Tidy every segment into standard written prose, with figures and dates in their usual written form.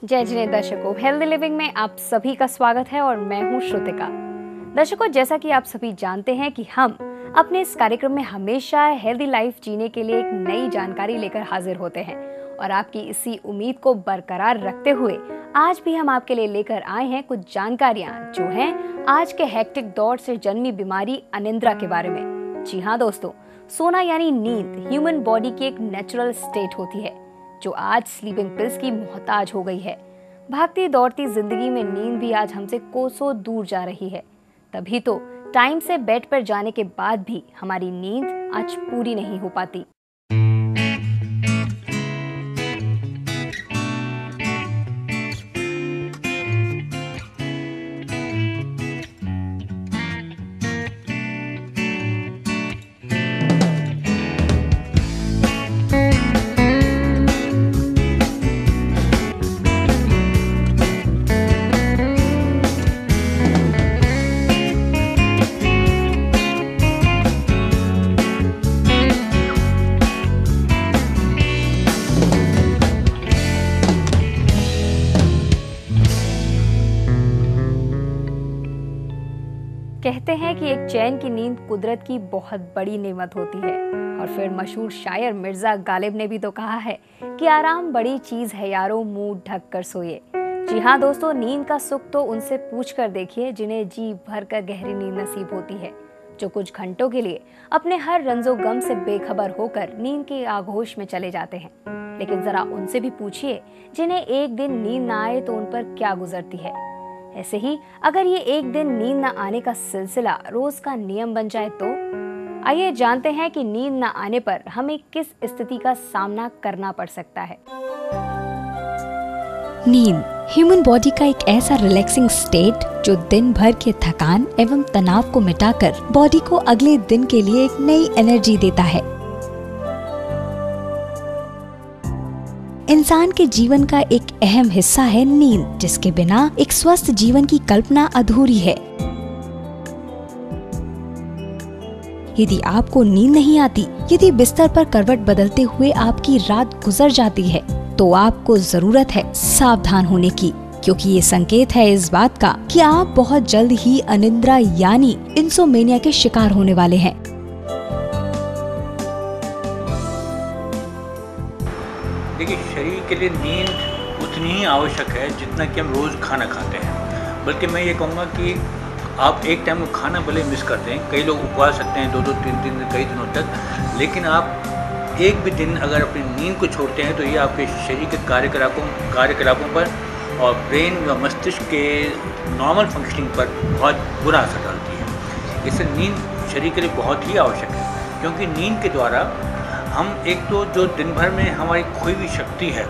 जय जिने दर्शकों, हेल्दी लिविंग में आप सभी का स्वागत है और मैं हूं श्रुतिका। दर्शकों, जैसा कि आप सभी जानते हैं कि हम अपने इस कार्यक्रम में हमेशा हेल्दी लाइफ जीने के लिए एक नई जानकारी लेकर हाजिर होते हैं और आपकी इसी उम्मीद को बरकरार रखते हुए आज भी हम आपके लिए लेकर आए हैं कुछ जानकारियां जो हैं आज के हेक्टिक दौर से जन्मी बीमारी अनिद्रा के बारे में। जी हाँ दोस्तों, सोना यानी नींद ह्यूमन बॉडी की एक नेचुरल स्टेट होती है जो आज स्लीपिंग पिल्स की मोहताज हो गई है। भागती दौड़ती जिंदगी में नींद भी आज हमसे कोसों दूर जा रही है। तभी तो टाइम से बेड पर जाने के बाद भी हमारी नींद आज पूरी नहीं हो पाती। कहते हैं कि एक चैन की नींद कुदरत की बहुत बड़ी नेमत होती है और फिर मशहूर शायर मिर्जा गालिब ने भी तो कहा है कि आराम बड़ी चीज है यारो, मुंह ढक कर सोइए। जी हाँ दोस्तों, नींद का सुख तो उनसे पूछ कर देखिए जिन्हें जी भर कर गहरी नींद नसीब होती है, जो कुछ घंटों के लिए अपने हर रंजो गम से बेखबर होकर नींद के आगोश में चले जाते हैं। लेकिन जरा उनसे भी पूछिए जिन्हें एक दिन नींद ना आए तो उन पर क्या गुजरती है। ऐसे ही अगर ये एक दिन नींद न आने का सिलसिला रोज का नियम बन जाए तो आइए जानते हैं कि नींद न आने पर हमें किस स्थिति का सामना करना पड़ सकता है। नींद ह्यूमन बॉडी का एक ऐसा रिलैक्सिंग स्टेट जो दिन भर के थकान एवं तनाव को मिटाकर बॉडी को अगले दिन के लिए एक नई एनर्जी देता है। इंसान के जीवन का एक अहम हिस्सा है नींद, जिसके बिना एक स्वस्थ जीवन की कल्पना अधूरी है। यदि आपको नींद नहीं आती, यदि बिस्तर पर करवट बदलते हुए आपकी रात गुजर जाती है, तो आपको जरूरत है सावधान होने की, क्योंकि ये संकेत है इस बात का कि आप बहुत जल्द ही अनिद्रा यानी इंसोमेनिया के शिकार होने वाले हैं। देखिए, शरीर के लिए नींद उतनी ही आवश्यक है जितना कि हम रोज़ खाना खाते हैं। बल्कि मैं ये कहूँगा कि आप एक टाइम खाना भले मिस करते हैं, कई लोग उपवास सकते हैं 2-2, 3-3 दिन, कई दिनों तक, लेकिन आप एक भी दिन अगर अपनी नींद को छोड़ते हैं तो ये आपके शरीर के कार्यकलापों पर और ब्रेन व मस्तिष्क के नॉर्मल फंक्शनिंग पर बहुत बुरा असर डालती है। इससे नींद शरीर के लिए बहुत ही आवश्यक है, क्योंकि नींद के द्वारा हम एक तो जो दिन भर में हमारी खोई हुई शक्ति है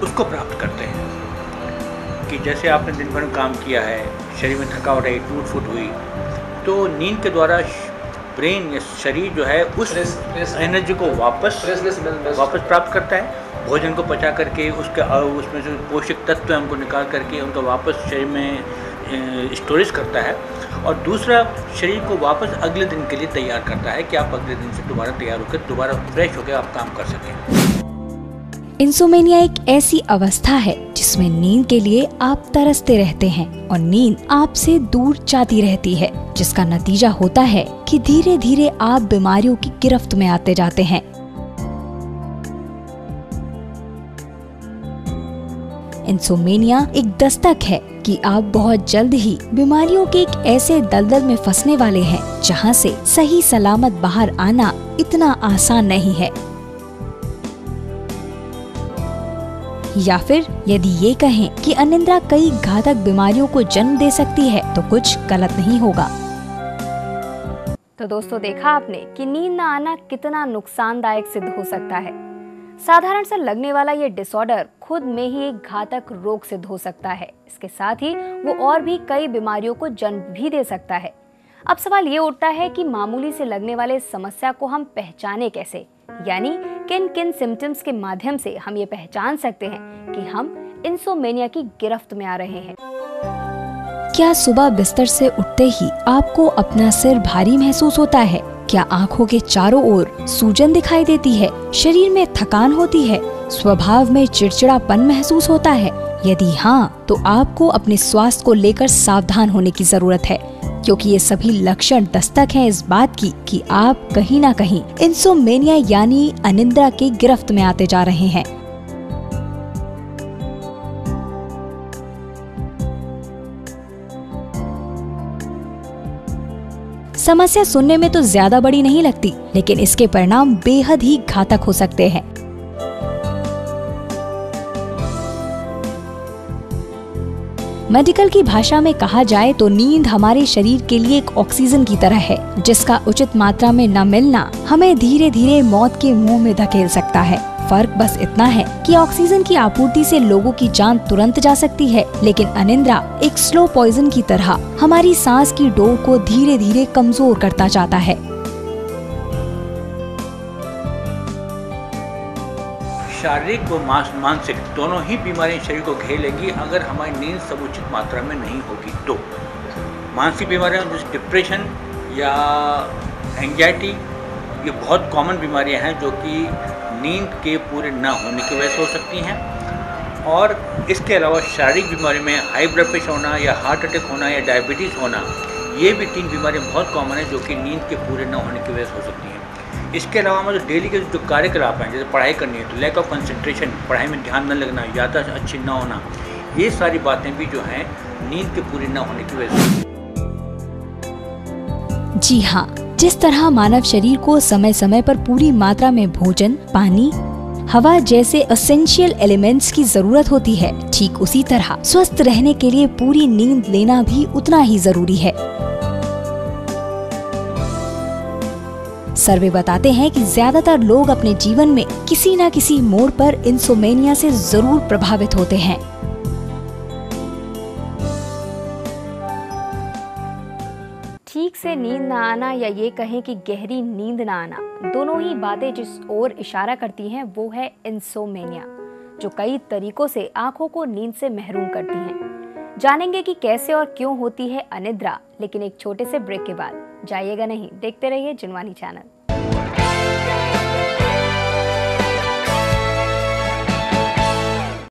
उसको प्राप्त करते हैं। कि जैसे आपने दिन भर में काम किया है, शरीर में थकावट आई, टूट फूट हुई, तो नींद के द्वारा ब्रेन या शरीर जो है उस एनर्जी को वापस प्राप्त करता है। भोजन को पचा करके उसमें जो पोषक तत्व हैं उनको निकाल करके उनको वापस शरीर में स्टोरेज करता है, और दूसरा शरीर को वापस अगले दिन के लिए तैयार करता है कि आप अगले दिन से दोबारा तैयार होकर दोबारा फ्रेश होकर आप काम कर सकें। इंसोमेनिया एक ऐसी अवस्था है जिसमें नींद के लिए आप तरसते रहते हैं और नींद आपसे दूर जाती रहती है, जिसका नतीजा होता है कि धीरे धीरे आप बीमारियों की गिरफ्त में आते जाते हैं। इंसोमेनिया एक दस्तक है कि आप बहुत जल्द ही बीमारियों के एक ऐसे दलदल में फंसने वाले हैं जहां से सही सलामत बाहर आना इतना आसान नहीं है। या फिर यदि ये कहें कि अनिद्रा कई घातक बीमारियों को जन्म दे सकती है तो कुछ गलत नहीं होगा। तो दोस्तों, देखा आपने कि नींद न आना कितना नुकसानदायक सिद्ध हो सकता है। साधारण सा लगने वाला ये डिसऑर्डर खुद में ही एक घातक रोग सिद्ध हो सकता है। इसके साथ ही वो और भी कई बीमारियों को जन्म भी दे सकता है। अब सवाल ये उठता है कि मामूली से लगने वाले समस्या को हम पहचाने कैसे, यानी किन किन सिम्टम्स के माध्यम से हम ये पहचान सकते हैं कि हम इंसोमेनिया की गिरफ्त में आ रहे हैं। क्या सुबह बिस्तर से उठते ही आपको अपना सिर भारी महसूस होता है? क्या आँखों के चारों ओर सूजन दिखाई देती है? शरीर में थकान होती है? स्वभाव में चिड़चिड़ापन महसूस होता है? यदि हाँ, तो आपको अपने स्वास्थ्य को लेकर सावधान होने की जरूरत है, क्योंकि ये सभी लक्षण दस्तक हैं इस बात की कि आप कहीं ना कहीं इंसोमेनिया यानी अनिद्रा की गिरफ्त में आते जा रहे हैं। समस्या सुनने में तो ज्यादा बड़ी नहीं लगती, लेकिन इसके परिणाम बेहद ही घातक हो सकते हैं। मेडिकल की भाषा में कहा जाए तो नींद हमारे शरीर के लिए एक ऑक्सीजन की तरह है, जिसका उचित मात्रा में न मिलना हमें धीरे धीरे मौत के मुंह में धकेल सकता है। फर्क बस इतना है कि ऑक्सीजन की आपूर्ति से लोगों की जान तुरंत जा सकती है, लेकिन अनिद्रा एक स्लो पॉइजन की तरह हमारी सांस की डोर को धीरे धीरे कमजोर करता जाता है। शारीरिक व मानसिक दोनों ही बीमारियां शरीर को घेर लेंगी अगर हमारी नींद समुचित मात्रा में नहीं होगी तो। मानसिक बीमारियां जैसे डिप्रेशन या एंजाइटी, ये बहुत कॉमन बीमारियां हैं जो कि नींद के पूरे ना होने की वजह से हो सकती हैं। और इसके अलावा शारीरिक बीमारी में हाई ब्लड प्रेशर होना या हार्ट अटैक होना या डायबिटीज़ होना, ये भी 3 बीमारियां बहुत कॉमन है जो कि नींद के पूरे ना होने की वजह से हो सकती हैं। इसके अलावा हमारे डेली के जो कार्यकलाप हैं, जैसे पढ़ाई करनी है तो लैक ऑफ कंसंट्रेशन, पढ़ाई में ध्यान न लगना, याददाश्त अच्छी ना होना, ये सारी बातें भी जो हैं नींद के पूरी ना होने की वजह से। जी हाँ, जिस तरह मानव शरीर को समय समय पर पूरी मात्रा में भोजन, पानी, हवा जैसे एसेंशियल एलिमेंट्स की जरूरत होती है, ठीक उसी तरह स्वस्थ रहने के लिए पूरी नींद लेना भी उतना ही जरूरी है। सर्वे बताते हैं कि ज्यादातर लोग अपने जीवन में किसी न किसी मोड़ पर इंसोमेनिया से जरूर प्रभावित होते हैं। ठीक से नींद न आना या ये कहें कि गहरी नींद न आना, दोनों ही बातें जिस ओर इशारा करती हैं वो है इंसोमेनिया, जो कई तरीकों से आंखों को नींद से महरूम करती हैं। जानेंगे कि कैसे और क्यों होती है अनिद्रा, लेकिन एक छोटे से ब्रेक के बाद। जाइएगा नहीं, देखते रहिए जिनवानी चैनल।